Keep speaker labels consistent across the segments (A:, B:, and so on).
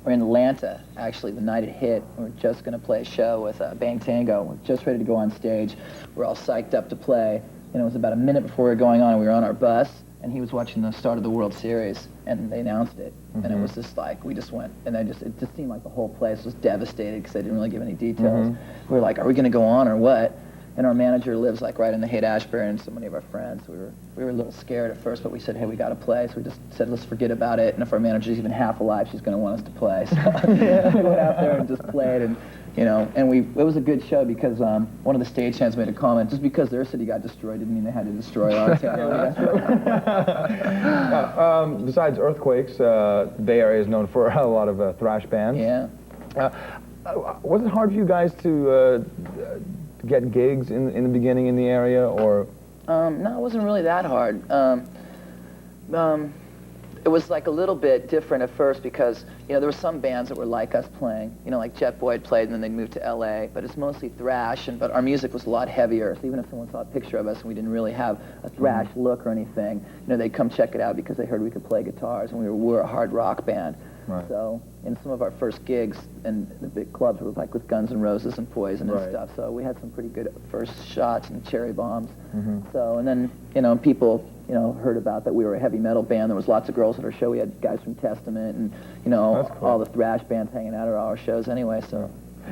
A: we're in Atlanta, actually, the night it hit. We were just going to play a show with Bang Tango. We're just ready to go on stage. We're all psyched up to play. And it was about a minute before we were going on, and we were on our bus, and he was watching the start of the World Series, and they announced it. And it was just like, we just went, and it just seemed like the whole place was devastated because they didn't really give any details. We were like, are we going to go on or what? And our manager lives like right in the Haight-Ashbury, and so many of our friends. We were a little scared at first, but we said, hey, we got to play. So we just said, let's forget about it. And if our manager's even half alive, she's going to want us to play. So we went out there and just played, and it was a good show because one of the stagehands made a comment, just because their city got destroyed didn't mean they had to destroy ours.
B: Besides earthquakes, Bay Area is known for a lot of thrash bands.
A: Yeah.
B: Was it hard for you guys to get gigs in the beginning in the area, or?
A: No, it wasn't really that hard. It was like a little bit different at first because, there were some bands that were like us playing, like Jet Boyd played and then they'd move to LA, but it's mostly thrash, but our music was a lot heavier, so even if someone saw a picture of us and we didn't really have a thrash look or anything, they'd come check it out because they heard we could play guitars, and we were a hard rock band. Right. So, in some of our first gigs in the big clubs were like with Guns N' Roses and Poison and stuff, so we had some pretty good first shots and cherry bombs. So, and then, people, heard about that we were a heavy metal band. There was lots of girls at our show. We had guys from Testament and, cool. All the thrash bands hanging out at all our shows anyway, so.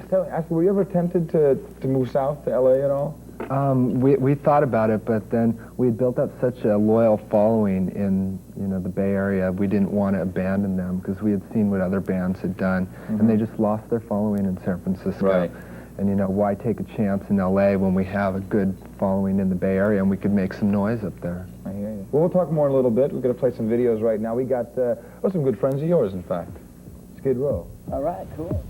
B: Tell me, were you ever tempted to move south to LA at all?
C: We thought about it, but then we had built up such a loyal following in the Bay Area. We didn't want to abandon them because we had seen what other bands had done, and they just lost their following in San Francisco.
B: Right.
C: And why take a chance in LA when we have a good following in the Bay Area and we could make some noise up there?
B: I hear you. Well, we'll talk more in a little bit. We're going to play some videos right now. We got some good friends of yours, in fact. Skid Row.
A: All right, cool.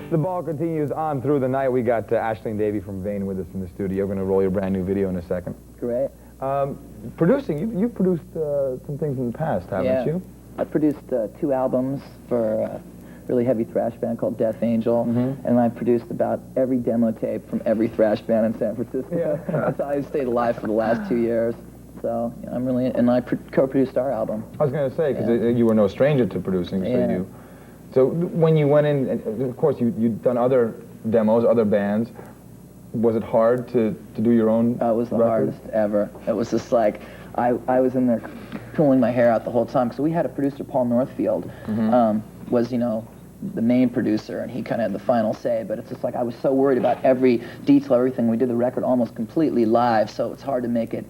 B: The ball continues on through the night. We got Ashley and Davey from Vane with us in the studio. We're going to roll your brand new video in a second.
A: Great.
B: Producing, you've produced some things in the past, haven't you?
A: I produced 2 albums for a really heavy thrash band called Death Angel, and I produced about every demo tape from every thrash band in San Francisco. Yeah. That's how I stayed alive for the last 2 years. So I'm really, and I co-produced our album.
B: I was going to say, because you were no stranger to producing, so when you went in, and of course you'd done other demos, other bands. Was it hard to do your own
A: It was the
B: records?
A: hardest ever. It was just like, I was in there pulling my hair out the whole time. So we had a producer, Paul Northfield, was, the main producer, and he kind of had the final say, but it's just like I was so worried about every detail, everything. We did the record almost completely live, so it's hard to make it,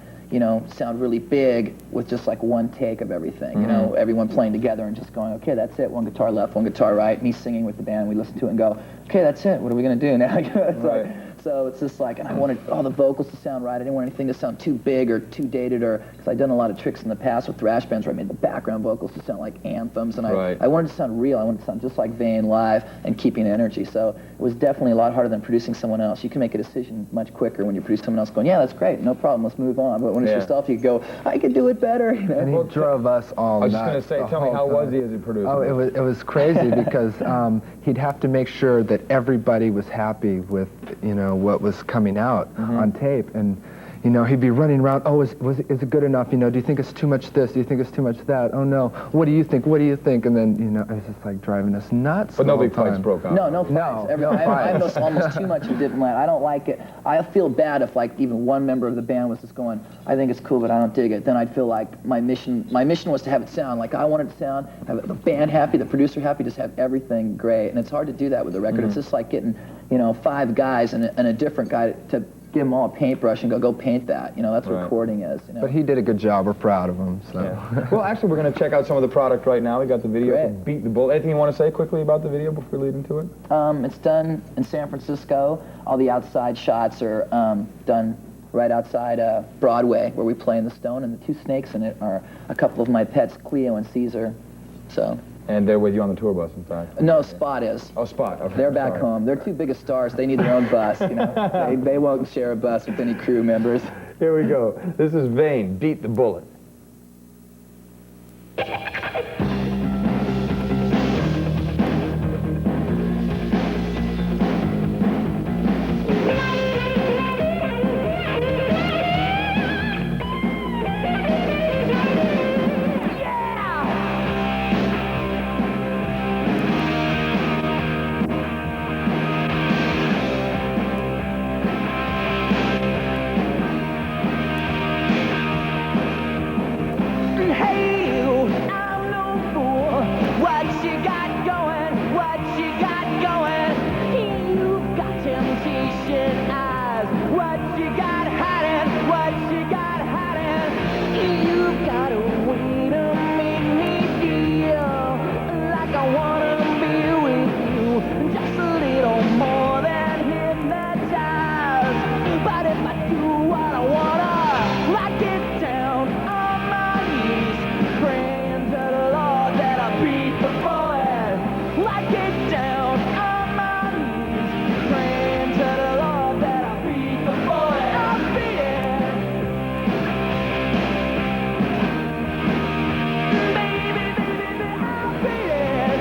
A: sound really big with just like one take of everything, everyone playing together and just going, okay, that's it, one guitar left, one guitar right, me singing with the band, we listen to it and go, okay, that's it, what are we going to do now? So it's just like, and I wanted all the vocals to sound right. I didn't want anything to sound too big or too dated, or because I'd done a lot of tricks in the past with thrash bands where I made the background vocals to sound like anthems, and I wanted to sound real. I wanted to sound just like Vane live and keeping energy. So it was definitely a lot harder than producing someone else. You can make a decision much quicker when you produce someone else going, yeah, that's great, no problem, let's move on. But when it's yourself, you go, I could do it better.
C: And he drove us all nuts.
B: I was just going to say, tell me, how was he as a producer?
C: Oh, it was crazy because he'd have to make sure that everybody was happy with, what was coming out on tape, and he'd be running around, oh, is it good enough, do you think it's too much this, do you think it's too much that, oh no, what do you think, and then, it was just like driving us nuts.
B: But no big fights broke out.
A: No fights. I know almost too much of didn't land. I don't like it. I feel bad if like even one member of the band was just going, I think it's cool, but I don't dig it. Then I'd feel like my mission was to have it sound like I wanted it to sound, have the band happy, the producer happy, just have everything great. And it's hard to do that with a record. It's just like getting, 5 guys and a different guy to give them all a paintbrush and go paint that. That's what recording is.
C: But he did a good job. We're proud of him. So.
B: Yeah. Well, actually, we're going to check out some of the product right now. We got the video for Beat the Bullet. Anything you want to say quickly about the video before we lead into it?
A: It's done in San Francisco. All the outside shots are done right outside Broadway, where we play in the Stone, and the 2 snakes in it are a couple of my pets, Cleo and Caesar. So.
B: And they're with you on the tour bus, in fact.
A: No, Spot is.
B: Oh, Spot. Okay.
A: They're back home. They're 2 biggest stars. They need their own bus. They won't share a bus with any crew members.
B: Here we go. This is Vane, Beat the Bullet.
A: But if I do what I wanna, I get down on my knees, praying to the Lord that I beat the bullet. I get down on my knees, praying to the Lord that I beat the bullet. I beat it. Baby, I beat it.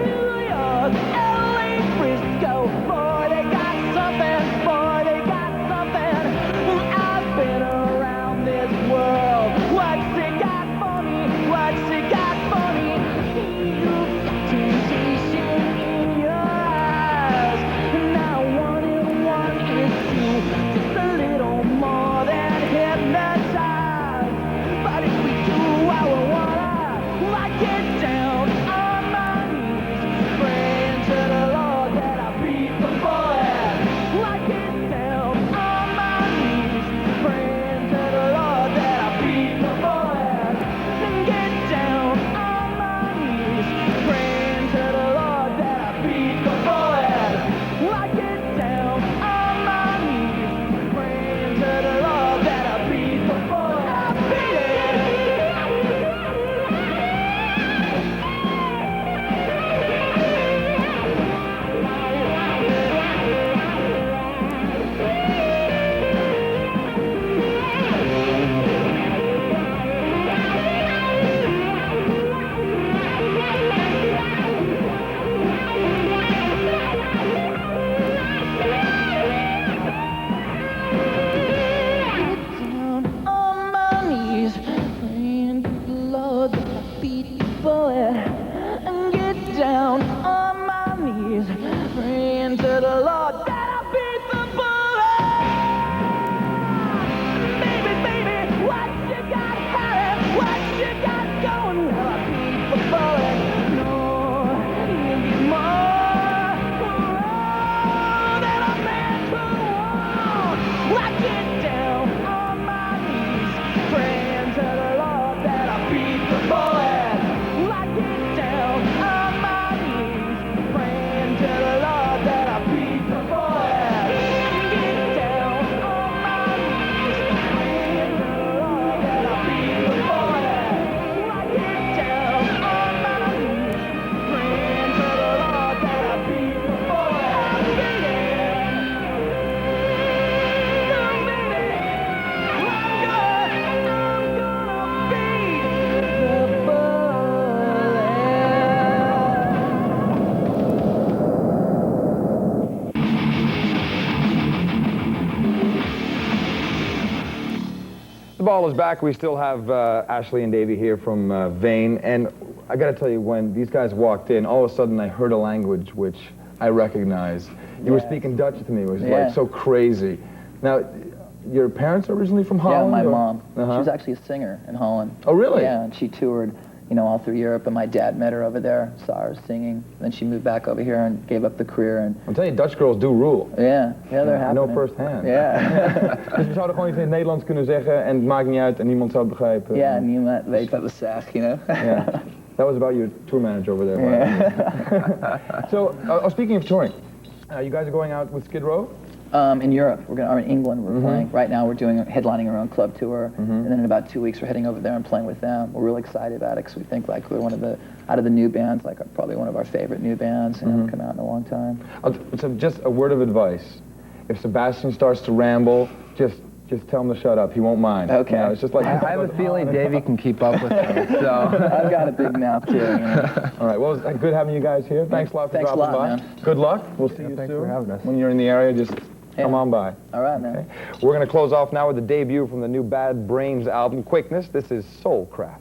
A: New York, LA, Frisco, boy, they got something, boy, they got something. I've been around this world. What's it got for me? What's it got for me? You've got temptation in your eyes, and I want is you, just a little more than hypnotized. But if we do what we wanna, I get down on my knees, praying to the Lord that I beat the bullet. I get down on my knees, praying to the Lord that I beat the bullet. And get down on my knees, praying to the Lord that I beat the bullet. I get down on my knees, praying to the Lord that I beat the bullet. I beat it. Down on my knees, praying to the Lord that I beat the bullet. And get down on my knees, praying to the Lord that I beat the bullet. Baby, what you got, Harry? What you got going? Well, I beat the bullet. No, you get more than a man could want. I get down on my knees, praying to the Lord that I beat the bullet. I get down on my knees, praying to the Lord that I beat the bullet. Get down on my knees, praying to the Lord that I beat the bullet. I get down on my knees, praying to the Lord that I beat the bullet. I beat it.
B: The ball is back. We still have Ashley and Davey here from Vane, and I got to tell you, when these guys walked in, all of a sudden I heard a language which I recognized. You were speaking Dutch to me. It was like so crazy. Now, your parents are originally from Holland?
A: Yeah, my
B: or?
A: mom. She was actually a singer in Holland.
B: Oh, really?
A: Yeah, and she toured, all through Europe, and my dad met her over there, saw her singing. Then she moved back over here and gave up the career. And
B: I'm telling you, Dutch girls do rule.
A: yeah, they're
B: I
A: happening.
B: know firsthand.
A: Yeah.
B: Dus we zouden gewoon iets in het Nederlands kunnen zeggen en het maakt niet uit en niemand zou het begrijpen.
A: Ja, niemand weet wat we zeggen,
B: Yeah. That was about your tour manager over there. Yeah. So, speaking of touring, you guys are going out with Skid Row?
A: In Europe, or in England, we're playing. Right now, we're headlining our own club tour, and then in about 2 weeks, we're heading over there and playing with them. We're really excited about it because we think we're one of the, out of the new bands, probably one of our favorite new bands, and haven't come out in a long time.
B: So just a word of advice: if Sebastian starts to ramble, just tell him to shut up. He won't mind.
A: Okay.
B: It's just like
C: I have a feeling Davey can keep up with him. So
A: I've got a big mouth too.
B: All right. Well, it's good having you guys here. Thanks a lot for
A: Thanks a
B: dropping
A: lot,
B: by.
A: man.
B: Good luck. We'll see you
C: thanks
B: soon.
C: for having us.
B: When you're in the area, just come on by.
A: All right, man.
B: Okay. We're going to close off now with the debut from the new Bad Brains album, Quickness. This is Soulcraft.